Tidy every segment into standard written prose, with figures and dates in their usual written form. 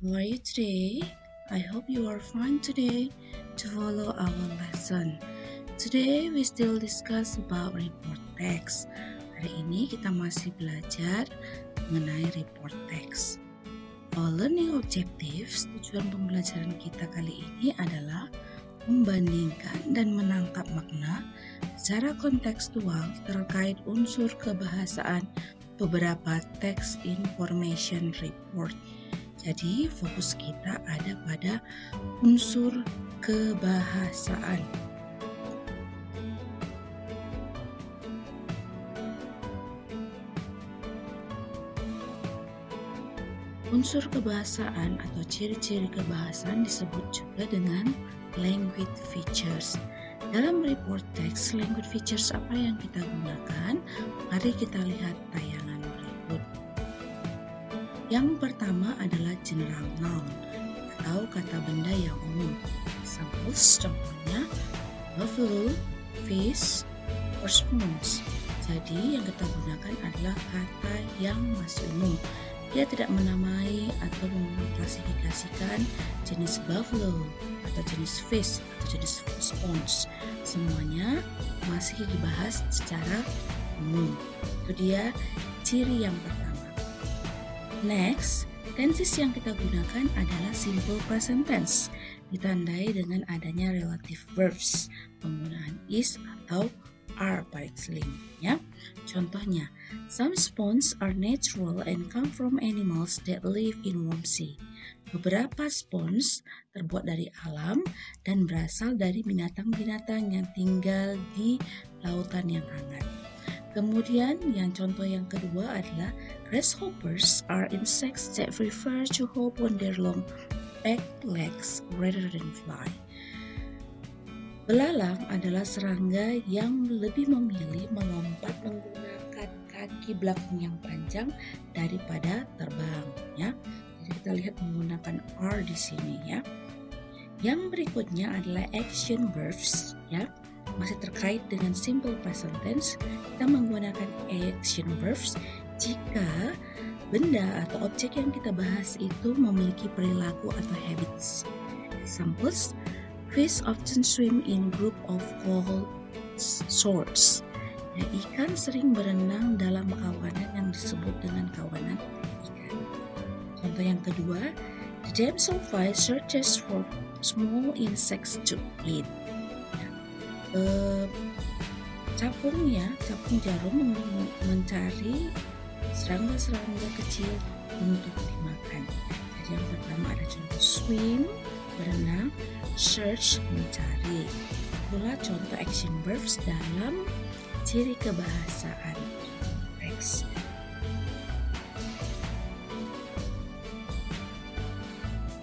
How are you today? I hope you are fine today to follow our lesson. Today we still discuss about report text. Hari ini kita masih belajar mengenai report text. Our learning objectives, tujuan pembelajaran kita kali ini adalah membandingkan dan menangkap makna secara kontekstual terkait unsur kebahasaan beberapa text information report. Jadi fokus kita ada pada unsur kebahasaan. Unsur kebahasaan atau ciri-ciri kebahasaan disebut juga dengan language features. Dalam report text, language features apa yang kita gunakan? Mari kita lihat tayangan berikut. Yang pertama adalah general noun atau kata benda yang umum. Samples contohnya buffalo, fish, or spoons. Jadi yang kita gunakan adalah kata yang masih umum. Dia tidak menamai atau mengklasifikasikan jenis buffalo atau jenis fish atau jenis spoons. Semuanya masih dibahas secara umum. Itu dia ciri yang pertama. Next, tenses yang kita gunakan adalah simple present tense, ditandai dengan adanya relative verbs, penggunaan is atau are pada selimutnya. Contohnya, some spoons are natural and come from animals that live in warm sea. Beberapa spons terbuat dari alam dan berasal dari binatang-binatang yang tinggal di lautan yang hangat. Kemudian yang contoh yang kedua adalah grasshoppers are insects that prefer to hop on their long back legs rather than fly. Belalang adalah serangga yang lebih memilih melompat menggunakan kaki belakang yang panjang daripada terbang, ya. Jadi kita lihat menggunakan are di sini, ya. Yang berikutnya adalah action verbs, ya. Masih terkait dengan simple present tense, kita menggunakan action verbs jika benda atau objek yang kita bahas itu memiliki perilaku atau habits. Examples: fish often swim in group of cold sorts. Ya, ikan sering berenang dalam kawanan yang disebut dengan kawanan ikan. Contoh yang kedua, the damselfly searches for small insects to eat. Ya, capung jarum mencari serangga-serangga kecil untuk dimakan. Jadi yang pertama ada contoh swim, berenang, search, mencari. Itulah contoh action verbs dalam ciri kebahasaan teks.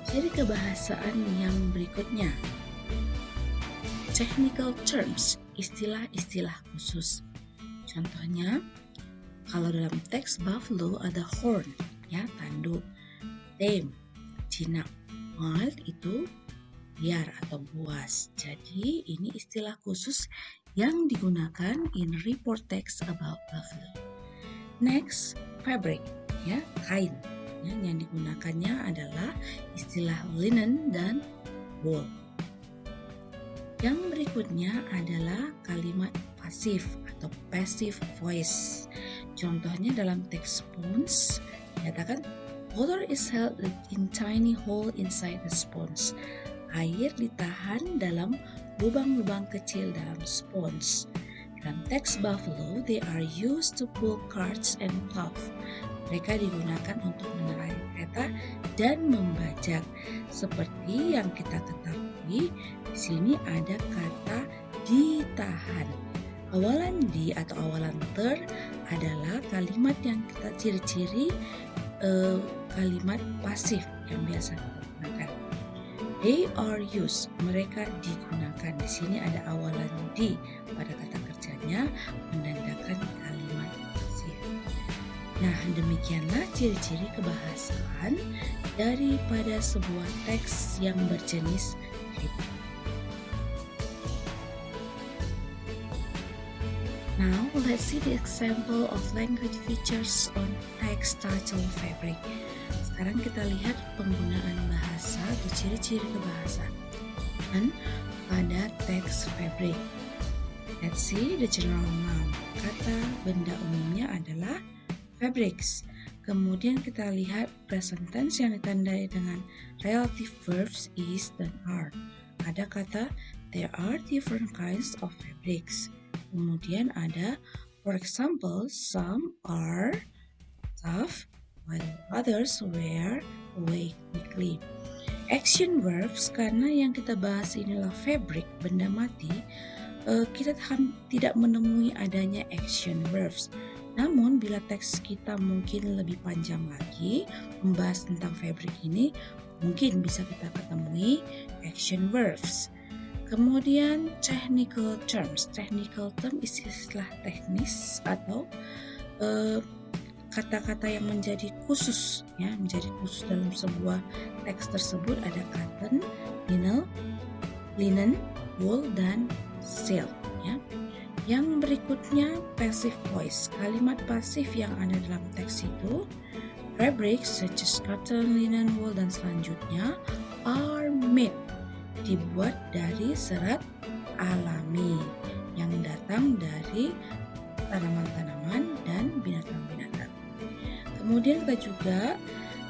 Ciri kebahasaan yang berikutnya, technical terms, istilah-istilah khusus. Contohnya, kalau dalam teks buffalo ada horn, ya, tanduk. Tame, jinak. Wild itu liar atau buas. Jadi ini istilah khusus yang digunakan in report text about buffalo. Next, fabric, ya, kain. Ya, yang digunakannya adalah istilah linen dan wool. Yang berikutnya adalah kalimat pasif atau passive voice. Contohnya dalam teks spoons dikatakan water is held in tiny hole inside the sponge. Air ditahan dalam lubang-lubang kecil dalam sponge. Dalam teks buffalo, they are used to pull carts and plow. Mereka digunakan untuk menerai kereta dan membajak. Seperti yang kita ketahui, di sini ada kata ditahan. Awalan di atau awalan ter adalah kalimat yang kita ciri-ciri kalimat pasif yang biasa kita gunakan. They are used, mereka digunakan. Di sini ada awalan di pada kata kerjanya menandakan kalimat pasif. Nah, demikianlah ciri-ciri kebahasaan daripada sebuah teks yang berjenis report. Now, let's see the example of language features on text title fabric. sekarang kita lihat penggunaan bahasa atau ciri-ciri kebahasaan pada teks fabric. Let's see the general noun. Kata benda umumnya adalah fabrics. Kemudian kita lihat present tense yang ditandai dengan relative verbs is dan are. Ada kata there are different kinds of fabrics. Kemudian ada for example, some are tough while others wear away quickly. Action verbs, karena yang kita bahas inilah fabric, benda mati, kita tidak menemui adanya action verbs. Namun bila teks kita mungkin lebih panjang lagi membahas tentang fabric ini, mungkin bisa kita ketemui action verbs. Kemudian technical terms. Technical term istilah teknis atau kata-kata yang menjadi khusus, ya, menjadi khusus dalam sebuah teks tersebut. Ada cotton, linen, wool, dan silk. Ya. Yang berikutnya passive voice. Kalimat pasif yang ada dalam teks itu fabrics such as cotton, linen, wool, dan selanjutnya are made, dibuat dari serat alami yang datang dari tanaman-tanaman dan binatang-binatang. Kemudian kita juga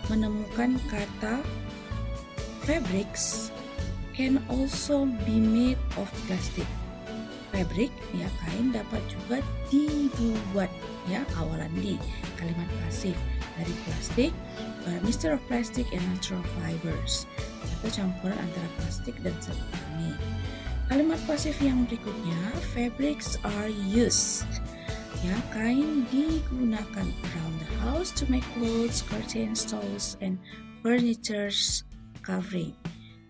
menemukan kata fabrics can also be made of plastic. Fabric, ya, kain dapat juga dibuat, ya, awalan di, kalimat pasif, dari plastik, mixture of plastic and natural fibers, atau campuran antara plastik dan serat alami. Kalimat pasif yang berikutnya, fabrics are used, ya, kain digunakan around the house to make clothes, curtains, towels, and furniture covering.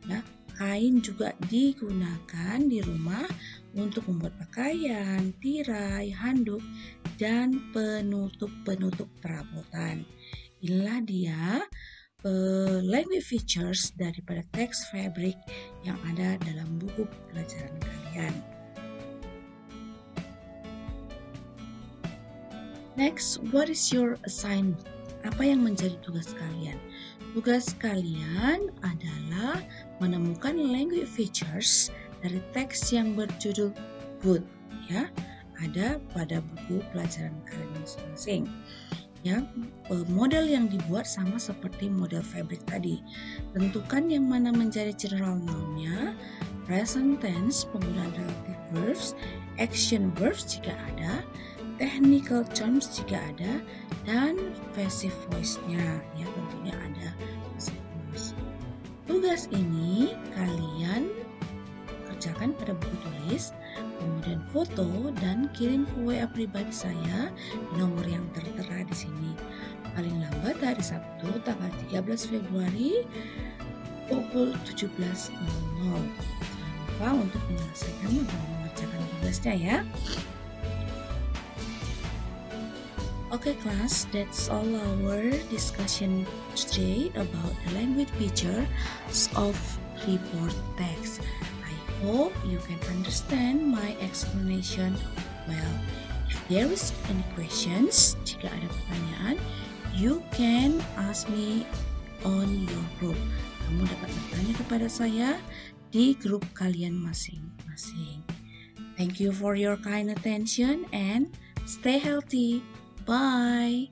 Ya, kain juga digunakan di rumah untuk membuat pakaian, tirai, handuk, dan penutup-penutup perabotan. Inilah dia language features daripada teks fabric yang ada dalam buku pelajaran kalian. Next, what is your assignment? Apa yang menjadi tugas kalian? Tugas kalian adalah menemukan language features dari teks yang berjudul good, ya, ada pada buku pelajaran kalian masing-masing. Ya, model yang dibuat sama seperti model fabric tadi. Tentukan yang mana menjadi general noun-nya, present tense, penggunaan relative verbs, action verbs jika ada, technical terms jika ada, dan passive voice-nya, ya, tentunya ada passive voice. Tugas ini kalian kerjakan pada buku tulis, kemudian foto dan kirim ke WA pribadi saya di nomor yang tertera di sini. Paling lambat hari Sabtu tanggal 13 Februari pukul 17.00. Jangan lupa untuk menyelesaikan dan mengerjakan tugasnya, ya. Okay class, that's all our discussion today about the language features of report text. I hope you can understand my explanation well. If there is any questions, jika ada pertanyaan, you can ask me on your group. Kamu dapat bertanya kepada saya di grup kalian masing-masing. Thank you for your kind attention and stay healthy. Bye.